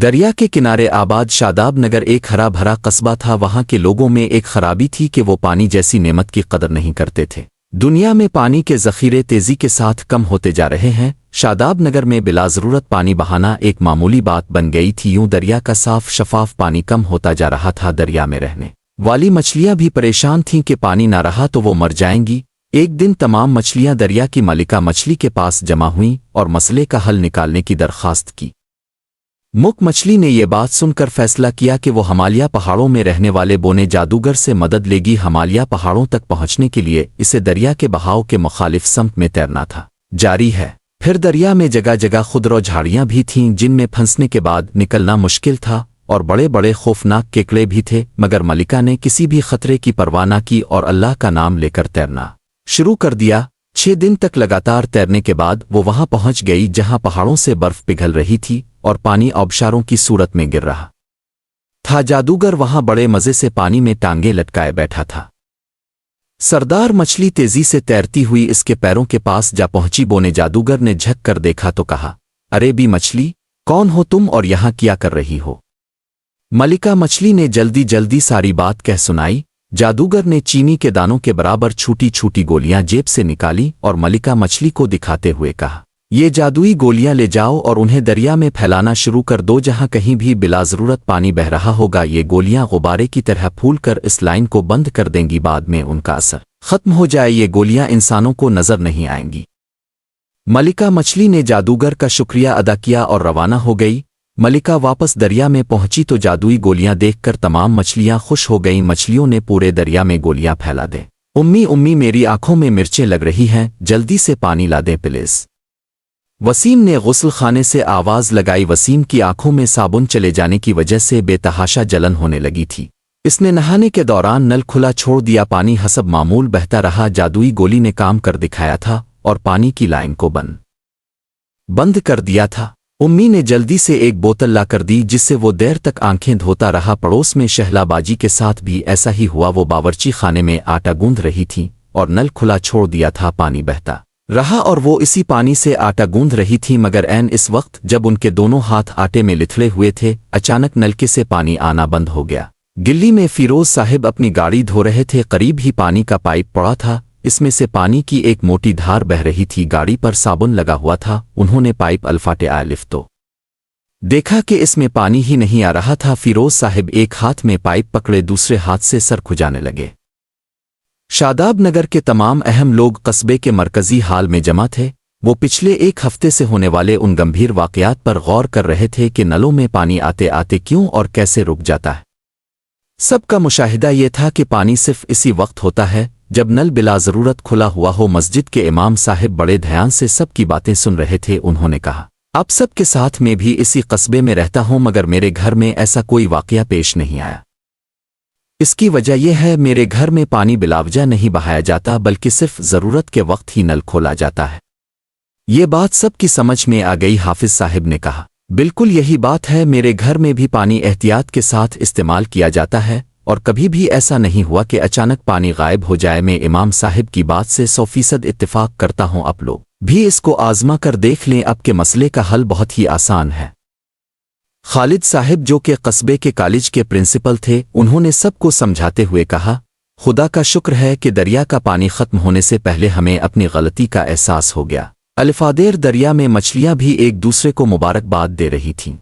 دریا کے کنارے آباد شاداب نگر ایک ہرا بھرا قصبہ تھا۔ وہاں کے لوگوں میں ایک خرابی تھی کہ وہ پانی جیسی نعمت کی قدر نہیں کرتے تھے۔ دنیا میں پانی کے ذخیرے تیزی کے ساتھ کم ہوتے جا رہے ہیں۔ شاداب نگر میں بلا ضرورت پانی بہانا ایک معمولی بات بن گئی تھی۔ یوں دریا کا صاف شفاف پانی کم ہوتا جا رہا تھا۔ دریا میں رہنے والی مچھلیاں بھی پریشان تھیں کہ پانی نہ رہا تو وہ مر جائیں گی۔ ایک دن تمام مچھلیاں دریا کی ملکہ مچھلی کے پاس جمع ہوئیں اور مسئلے کا حل نکالنے کی درخواست کی۔ مک مچھلی نے یہ بات سن کر فیصلہ کیا کہ وہ ہمالیہ پہاڑوں میں رہنے والے بونے جادوگر سے مدد لے گی۔ ہمالیہ پہاڑوں تک پہنچنے کے لیے اسے دریا کے بہاؤ کے مخالف سمت میں تیرنا تھا۔ جاری ہے۔ پھر دریا میں جگہ جگہ خضر جھاڑیاں بھی تھیں جن میں پھنسنے کے بعد نکلنا مشکل تھا، اور بڑے بڑے خوفناک کیکڑے بھی تھے، مگر ملکہ نے کسی بھی خطرے کی پرواہ نہ کی اور اللہ کا نام لے کر تیرنا شروع کر دیا۔ 6 دن تک لگاتار تیرنے کے بعد وہ وہاں پہنچ گئی جہاں پہاڑوں سے برف پگھل رہی تھی اور پانی آبشاروں کی صورت میں گر رہا تھا۔ جادوگر وہاں بڑے مزے سے پانی میں ٹانگیں لٹکائے بیٹھا تھا۔ سردار مچھلی تیزی سے تیرتی ہوئی اس کے پیروں کے پاس جا پہنچی۔ بونے جادوگر نے جھک کر دیکھا تو کہا، ارے بھی مچھلی، کون ہو تم اور یہاں کیا کر رہی ہو؟ ملکہ مچھلی نے جلدی جلدی ساری بات کہہ سنائی۔ جادوگر نے چینی کے دانوں کے برابر چھوٹی چھوٹی گولیاں جیب سے نکالی اور ملکہ مچھلی کو دکھاتے ہوئے کہا، یہ جادوئی گولیاں لے جاؤ اور انہیں دریا میں پھیلانا شروع کر دو۔ جہاں کہیں بھی بلا ضرورت پانی بہ رہا ہوگا یہ گولیاں غبارے کی طرح پھول کر اس لائن کو بند کر دیں گی۔ بعد میں ان کا اثر ختم ہو جائے یہ گولیاں انسانوں کو نظر نہیں آئیں گی۔ ملکہ مچھلی نے جادوگر کا شکریہ ادا کیا اور روانہ ہو گئی۔ ملکہ واپس دریا میں پہنچی تو جادوئی گولیاں دیکھ کر تمام مچھلیاں خوش ہو گئیں۔ مچھلیوں نے پورے دریا میں گولیاں پھیلا دے۔ امی میری آنکھوں میں مرچیں لگ رہی ہیں، جلدی سے پانی لا دیں پلیز۔ وسیم نے غسل خانے سے آواز لگائی۔ وسیم کی آنکھوں میں صابن چلے جانے کی وجہ سے بے تحاشا جلن ہونے لگی تھی۔ اس نے نہانے کے دوران نل کھلا چھوڑ دیا۔ پانی حسب معمول بہتا رہا۔ جادوئی گولی نے کام کر دکھایا تھا اور پانی کی لائن کو بند کر دیا تھا۔ امی نے جلدی سے ایک بوتل لا کر دی جس سے وہ دیر تک آنکھیں دھوتا رہا۔ پڑوس میں شہلا باجی کے ساتھ بھی ایسا ہی ہوا۔ وہ باورچی خانے میں آٹا گوندھ رہی تھی اور نل کھلا چھوڑ دیا تھا۔ پانی بہتا رہا اور وہ اسی پانی سے آٹا گوندھ رہی تھی، مگر عین اس وقت جب ان کے دونوں ہاتھ آٹے میں لتھڑے ہوئے تھے اچانک نلکے سے پانی آنا بند ہو گیا۔ گلی میں فیروز صاحب اپنی گاڑی دھو رہے تھے۔ قریب ہی پانی کا پائپ پڑا تھا، اس میں سے پانی کی ایک موٹی دھار بہ رہی تھی۔ گاڑی پر صابن لگا ہوا تھا۔ انہوں نے پائپ الفاٹے لفٹ دیکھا کہ اس میں پانی ہی نہیں آ رہا تھا۔ فیروز صاحب ایک ہاتھ میں پائپ پکڑے دوسرے ہاتھ سے سر کھجانے لگے۔ شاداب نگر کے تمام اہم لوگ قصبے کے مرکزی ہال میں جمع تھے۔ وہ پچھلے ایک ہفتے سے ہونے والے ان گمبھیر واقعات پر غور کر رہے تھے کہ نلوں میں پانی آتے آتے کیوں اور کیسے رک جاتا ہے۔ سب کا مشاہدہ یہ تھا کہ پانی صرف اسی وقت ہوتا ہے جب نل بلا ضرورت کھلا ہوا ہو۔ مسجد کے امام صاحب بڑے دھیان سے سب کی باتیں سن رہے تھے۔ انہوں نے کہا، اب سب کے ساتھ میں بھی اسی قصبے میں رہتا ہوں مگر میرے گھر میں ایسا کوئی واقعہ پیش نہیں آیا۔ اس کی وجہ یہ ہے میرے گھر میں پانی بلاوجہ نہیں بہایا جاتا بلکہ صرف ضرورت کے وقت ہی نل کھولا جاتا ہے۔ یہ بات سب کی سمجھ میں آ گئی۔ حافظ صاحب نے کہا، بالکل یہی بات ہے، میرے گھر میں بھی پانی احتیاط کے ساتھ استعمال کیا جاتا ہے اور کبھی بھی ایسا نہیں ہوا کہ اچانک پانی غائب ہو جائے۔ میں امام صاحب کی بات سے 100% اتفاق کرتا ہوں۔ آپ لوگ بھی اس کو آزما کر دیکھ لیں، اب کے مسئلے کا حل بہت ہی آسان ہے۔ خالد صاحب جو کہ قصبے کے کالج کے پرنسپل تھے، انہوں نے سب کو سمجھاتے ہوئے کہا، خدا کا شکر ہے کہ دریا کا پانی ختم ہونے سے پہلے ہمیں اپنی غلطی کا احساس ہو گیا۔ الفادیر دریا میں مچھلیاں بھی ایک دوسرے کو مبارکباد دے رہی تھیں۔